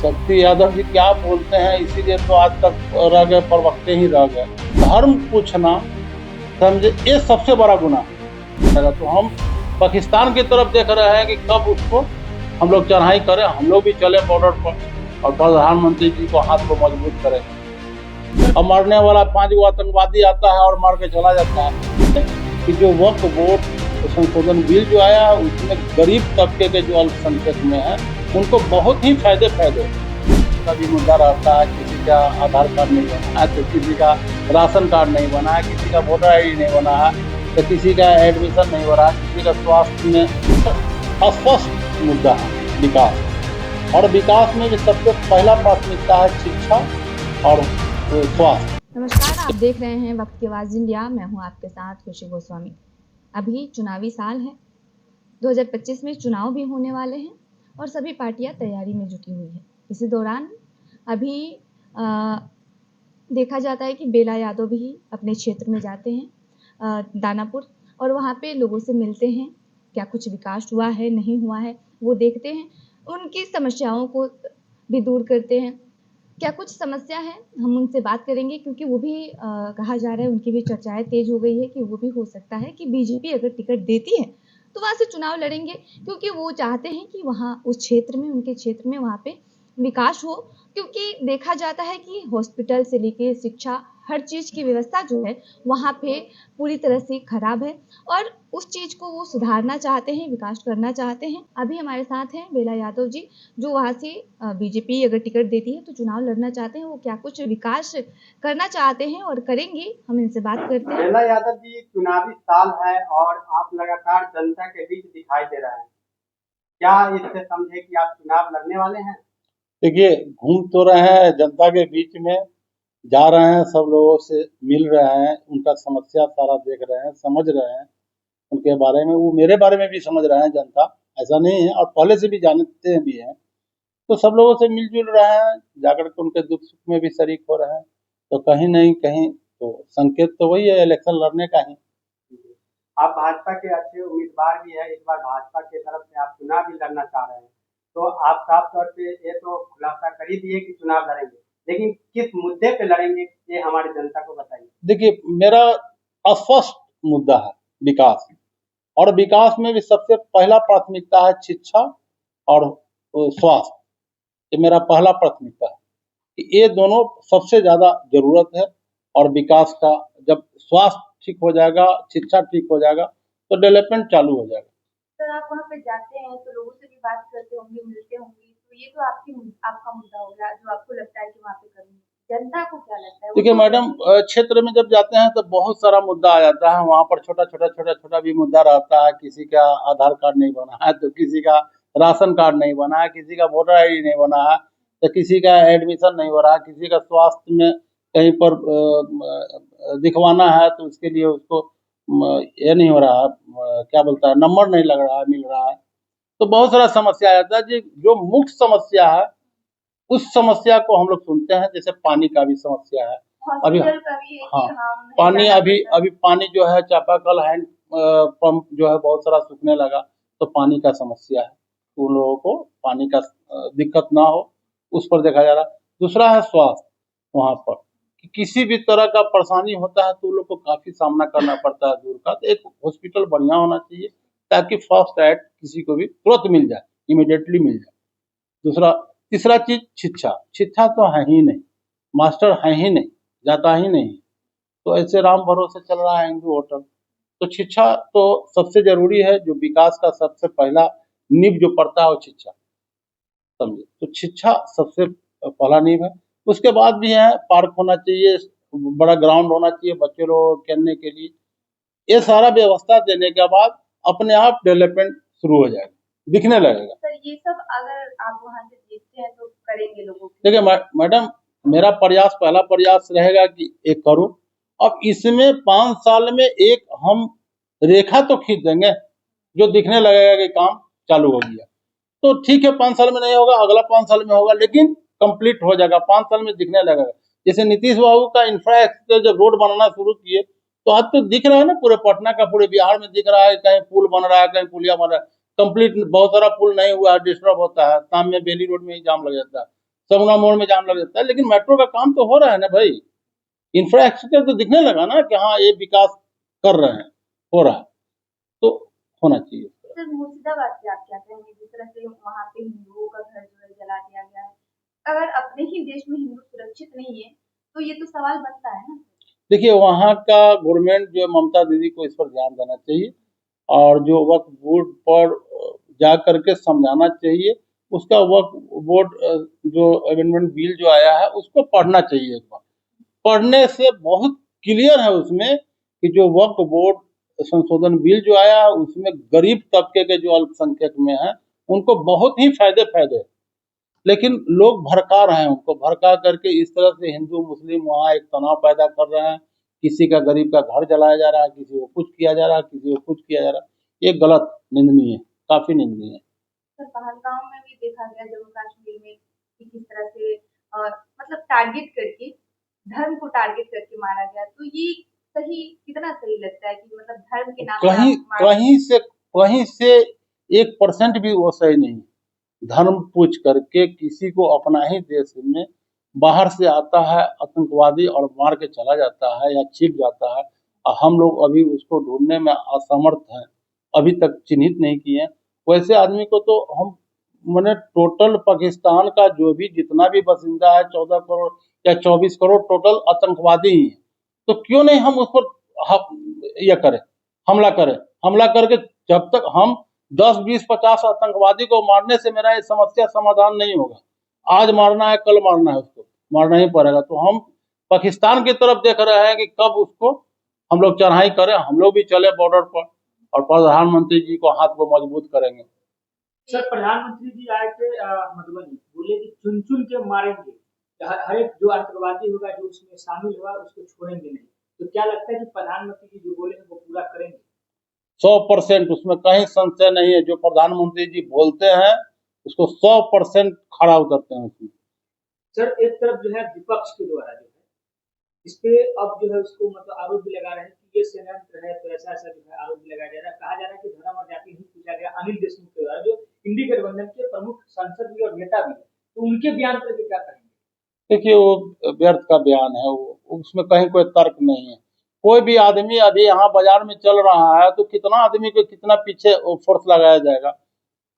शक्ति यादव जी क्या बोलते हैं, इसीलिए तो आज तक रह गए, प्रवक्ते ही रह गए। धर्म पूछना समझे ये सबसे बड़ा गुनाह। तो हम पाकिस्तान की तरफ देख रहे हैं कि कब उसको हम लोग चढ़ाई करें, हम लोग भी चले बॉर्डर पर और प्रधानमंत्री जी को हाथ को मजबूत करें। अब मारने वाला 5 गो आतंकवादी आता है और मार के चला जाता है। कि जो वक्त वोट संशोधन बिल जो आया उसमें गरीब तबके के जो अल्पसंख्यक में है उनको बहुत ही फायदे कभी मुद्दा रहता है, किसी का आधार कार्ड नहीं बना है तो किसी का राशन कार्ड नहीं बना है, किसी का वोटर ID नहीं बना है तो किसी का एडमिशन नहीं हो रहा है, किसी का स्वास्थ्य में अस्पष्ट मुद्दा है विकास। और विकास में भी सबसे पहला प्राथमिकता है शिक्षा और स्वास्थ्य। नमस्कार, आप देख रहे हैं वक्त की आवाज़ इंडिया। मैं हूं आपके साथ खुशी गोस्वामी। अभी चुनावी साल है, 2025 में चुनाव भी होने वाले हैं और सभी पार्टियां तैयारी में जुटी हुई है। इसी दौरान अभी देखा जाता है कि बेला यादव भी अपने क्षेत्र में जाते हैं दानापुर, और वहाँ पे लोगों से मिलते हैं, क्या कुछ विकास हुआ है नहीं हुआ है वो देखते हैं, उनकी समस्याओं को भी दूर करते हैं। क्या कुछ समस्या है हम उनसे बात करेंगे, क्योंकि वो भी कहा जा रहा है, उनकी भी चर्चाएं तेज हो गई है कि वो भी हो सकता है कि बीजेपी अगर टिकट देती है तो वहाँ से चुनाव लड़ेंगे, क्योंकि वो चाहते हैं कि वहाँ उस क्षेत्र में, उनके क्षेत्र में वहाँ पे विकास हो। क्योंकि देखा जाता है कि हॉस्पिटल से लेके शिक्षा, हर चीज़ की व्यवस्था जो है वहाँ पे पूरी तरह से खराब है और उस चीज़ को वो सुधारना चाहते हैं, विकास करना चाहते हैं। अभी हमारे साथ हैं बेला यादव जी, जो वहाँ से बीजेपी अगर टिकट देती है तो चुनाव लड़ना चाहते हैं। वो क्या कुछ विकास करना चाहते हैं और करेंगे, हम इनसे बात करते हैं। बेला यादव जी, चुनावी साल है और आप लगातार जनता के बीच दिखाई दे रहे हैं, क्या इससे समझे कि आप चुनाव लड़ने वाले हैं? देखिए, घूम तो रहे हैं जनता के बीच में, जा रहे हैं, सब लोगों से मिल रहे हैं, उनका समस्या सारा देख रहे हैं, समझ रहे हैं उनके बारे में, वो मेरे बारे में भी समझ रहे हैं जनता, ऐसा नहीं है, और पहले से भी जानते भी हैं। तो सब लोगों से मिलजुल रहे हैं, जाकर के उनके दुख सुख में भी शरीक हो रहे हैं। तो कहीं नहीं कहीं तो संकेत तो वही है, इलेक्शन लड़ने का ही। आप भाजपा के अच्छे उम्मीदवार भी है, इस बार भाजपा की तरफ से आप चुनाव भी लड़ना चाह रहे हैं, तो आप साफ तौर पे ये तो खुलासा कर ही दिए कि चुनाव लड़ेंगे, लेकिन किस मुद्दे पे लड़ेंगे ये हमारी जनता को बताइए। देखिए, मेरा स्पष्ट मुद्दा है विकास, और विकास में भी सबसे पहला प्राथमिकता है शिक्षा और स्वास्थ्य। ये मेरा पहला प्राथमिकता है कि ये दोनों सबसे ज्यादा जरूरत है। और विकास का जब स्वास्थ्य ठीक हो जाएगा, शिक्षा ठीक हो जाएगा तो डेवलपमेंट चालू हो जाएगा। सर, आप वहाँ पे जाते हैं तो लोगों से भी बात करते होंगे, मिलते होंगे, तो ये तो आपका मुद्दा हो गया जो आपको लगता है कि वहाँ पे करेंगे। जनता को क्या लगता है? देखिए मैडम, क्षेत्र में जब जाते हैं तो बहुत सारा मुद्दा आ जाता है। वहाँ पर छोटा भी मुद्दा रहता है। किसी का आधार कार्ड नहीं बना है तो किसी का राशन कार्ड नहीं बना है, किसी का वोटर ID नहीं बना है तो किसी का एडमिशन नहीं हो रहा है, किसी का स्वास्थ्य में कहीं पर दिखवाना है तो उसके लिए उसको ये नहीं हो रहा है, क्या बोलता है, नंबर नहीं लग रहा है, मिल रहा है। तो बहुत सारा समस्या आ जाता है। जो मुख्य समस्या है उस समस्या को हम लोग सुनते हैं। जैसे पानी का भी समस्या है अभी। हाँ, पानी अभी पानी जो है चापाकल हैंड पंप जो है बहुत सारा सूखने लगा, तो पानी का समस्या है। उन लोगों को पानी का दिक्कत ना हो उस पर देखा जा रहा है। दूसरा है स्वास्थ्य, वहाँ पर कि किसी भी तरह का परेशानी होता है तो उन लोग को काफी सामना करना पड़ता है दूर का। तो एक हॉस्पिटल बढ़िया होना चाहिए ताकि फर्स्ट एड किसी को भी तुरंत मिल जाए, इमीडिएटली मिल जाए। तीसरा चीज शिक्षा तो है ही नहीं, मास्टर है ही नहीं, जाता ही नहीं। तो ऐसे राम भरोसे चल रहा है हिंदू होटल। तो शिक्षा तो सबसे जरूरी है। जो विकास का सबसे पहला नींव जो पड़ता है वो शिक्षा, समझे। तो शिक्षा सबसे पहला नींव है। उसके बाद भी है पार्क होना चाहिए, बड़ा ग्राउंड होना चाहिए बच्चे लोग खेलने के लिए। ये सारा व्यवस्था देने के बाद अपने आप डेवलपमेंट शुरू हो जाएगा, दिखने लगेगा। सर, ये सब अगर आप वहाँ से देखते हैं तो करेंगे लोगों को? देखिए मैडम, मेरा पहला प्रयास रहेगा कि एक करूं। अब इसमें 5 साल में एक हम रेखा तो खींच देंगे जो दिखने लगेगा कि काम चालू हो गया। तो ठीक है, 5 साल में नहीं होगा, अगला 5 साल में होगा, लेकिन कंप्लीट हो जाएगा, 5 साल में दिखने लगेगा। जैसे नीतीश बाबू का इंफ्रास्ट्रक्चर जब रोड बनाना शुरू किए तो आज तो दिख रहा है ना, पूरे पटना का, पूरे बिहार में दिख रहा है, कहीं पुल बन रहा है, कहीं पुलिया बन रहा है। कंप्लीट बहुत सारा पुल नहीं हुआ है, डिस्टर्ब होता है, शाम में बेली रोड में ही जाम लग जाता है। सगुना मोड़ में जाम लग जाता है, लेकिन मेट्रो का काम तो हो रहा है ना भाई, इंफ्रास्ट्रक्चर तो दिखने लगा ना कि हाँ ये विकास कर रहे हैं, हो रहा है, तो होना चाहिए। सर मुर्शिदाबाद से आप क्या कहेंगे, जिस तरह से वहाँ पे हिंदुओं का घर जो है जला दिया गया है, अगर अपने ही देश में हिंदू सुरक्षित नहीं है तो ये तो सवाल बनता है ना। देखिए वहाँ का गवर्नमेंट जो है, ममता दीदी को इस पर ध्यान देना चाहिए और जो वक्फ बोर्ड पर जा करके समझाना चाहिए, उसका वक्फ बोर्ड जो अमेंडमेंट बिल जो आया है उसको पढ़ना चाहिए एक बार। पढ़ने से बहुत क्लियर है उसमें कि जो वक्फ बोर्ड संशोधन बिल जो आया है उसमें गरीब तबके के जो अल्पसंख्यक में है उनको बहुत ही फायदे हैं, लेकिन लोग भड़का रहे हैं, उनको भड़का करके इस तरह से हिंदू मुस्लिम वहाँ एक तनाव पैदा कर रहे हैं, किसी का गरीब का घर जलाया जा रहा है, किसी को कुछ किया जा रहा है, किसी को कुछ किया जा रहा है, ये गलत, निंदनीय है, काफी निंदनीय है। सर पहलगाम में भी देखा गया, जम्मू कश्मीर में कि किस तरह से मतलब टारगेट करके, धर्म को टारगेट करके मारा गया, तो ये सही, कितना सही लगता है कि मतलब धर्म के नाम पे कहीं से 1% भी वो सही नहीं। धर्म पूछ करके किसी को अपना ही देश में बाहर से आता है आतंकवादी और मार के चला जाता है या छिप जाता है, और हम लोग अभी उसको ढूंढने में असमर्थ हैं, अभी तक चिन्हित नहीं किए। वैसे आदमी को तो हम मैंने टोटल पाकिस्तान का जो भी जितना भी बासिंदा है 14 करोड़ या 24 करोड़ टोटल आतंकवादी ही है, तो क्यों नहीं हम उस पर यह करें, हमला करके जब तक हम 10, 20, 50 आतंकवादी को मारने से मेरा ये समस्या समाधान नहीं होगा। आज मारना है, कल मारना है, उसको मारना ही पड़ेगा। तो हम पाकिस्तान की तरफ देख रहे हैं कि कब उसको हम लोग चढ़ाई करें, हम लोग भी चले बॉर्डर पर और प्रधानमंत्री जी को हाथ को मजबूत करेंगे। सर प्रधानमंत्री जी आए थे मधुबनी, बोले कि चुन चुन के मारेंगे, हर एक जो आतंकवादी होगा जो उसमें शामिल हुआ उसको छोड़ेंगे नहीं, तो क्या लगता है कि प्रधानमंत्री जी जो बोले वो पूरा करेंगे? 100% उसमें कहीं संशय नहीं है, जो प्रधानमंत्री जी बोलते हैं उसको 100% खड़ा उतरते हैं उसमें। सर एक तरफ जो है विपक्ष के द्वारा जो है इस पे अब जो है उसको मतलब आरोप भी लगा रहे हैं कि ये षड्यंत्र है, तो ऐसा जो है आरोप भी लगाया जा रहा है, कहा जा रहा है कि धर्म और जाति नहीं पूछा गया। अनिल देशमुख के द्वारा, जो इंडी गठबंधन के प्रमुख सांसद भी और नेता भी है, तो उनके बयान पर क्या करेंगे? देखिए वो व्यर्थ का बयान है, वो उसमें कहीं कोई तर्क नहीं है। कोई भी आदमी अभी यहाँ बाजार में चल रहा है तो कितना आदमी को कितना पीछे फोर्स लगाया जाएगा,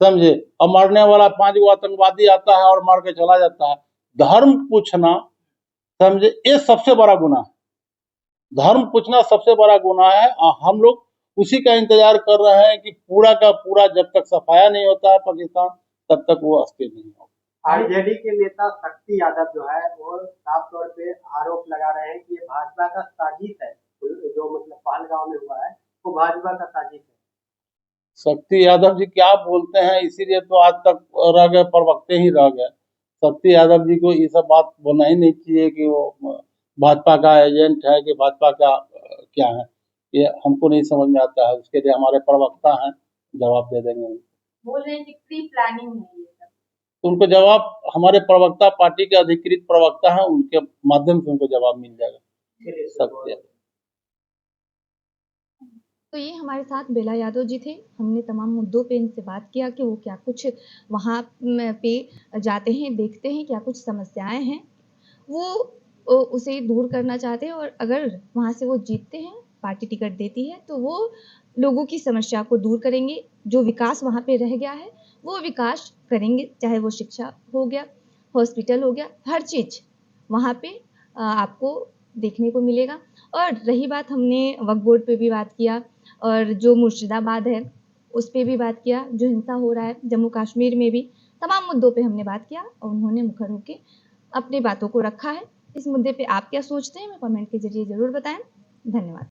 समझे, और मारने वाला 5 गो आतंकवादी आता है और मार के चला जाता है। धर्म पूछना, समझे, ये सबसे बड़ा गुनाह है, धर्म पूछना सबसे बड़ा गुनाह है। और हम लोग उसी का इंतजार कर रहे हैं कि पूरा का पूरा जब तक सफाया नहीं होता है पाकिस्तान, तब तक वो अस्थिर नहीं होगा। आरजेडी के नेता शक्ति यादव जो है वो साफ तौर पे आरोप लगा रहे हैं कि ये भाजपा का साजिश है, जो मतलब पहलगाम में हुआ है वो भाजपा का साजिश है। शक्ति यादव जी क्या बोलते हैं, इसीलिए तो आज तक रह गए, प्रवक्ते ही रह गए। शक्ति यादव जी को ये सब बात बोलना ही नहीं चाहिए कि वो भाजपा का एजेंट है कि भाजपा का क्या है, ये हमको नहीं समझ में आता है। उसके लिए हमारे प्रवक्ता हैं, जवाब दे देंगे। बोल रहे हैं कि प्री प्लानिंग है ये सब, तो उनको जवाब हमारे प्रवक्ता, पार्टी के अधिकृत प्रवक्ता हैं, उनके माध्यम से उनको जवाब मिल जाएगा। शक्ति यादव। तो ये हमारे साथ बेला यादव जी थे। हमने तमाम मुद्दों पे इनसे बात किया कि वो क्या कुछ वहाँ पे जाते हैं, देखते हैं क्या कुछ समस्याएं हैं, वो उसे दूर करना चाहते हैं, और अगर वहाँ से वो जीतते हैं, पार्टी टिकट देती है, तो वो लोगों की समस्या को दूर करेंगे। जो विकास वहाँ पे रह गया है वो विकास करेंगे, चाहे वो शिक्षा हो गया, हॉस्पिटल हो गया, हर चीज़ वहाँ पे आपको देखने को मिलेगा। और रही बात, हमने वक्फ बोर्ड पे भी बात किया, और जो मुर्शिदाबाद है उस पे भी बात किया, जो हिंसा हो रहा है जम्मू कश्मीर में भी, तमाम मुद्दों पे हमने बात किया और उन्होंने मुखर होकर अपनी बातों को रखा है। इस मुद्दे पे आप क्या सोचते हैं, हमें कमेंट के जरिए ज़रूर बताएं। धन्यवाद।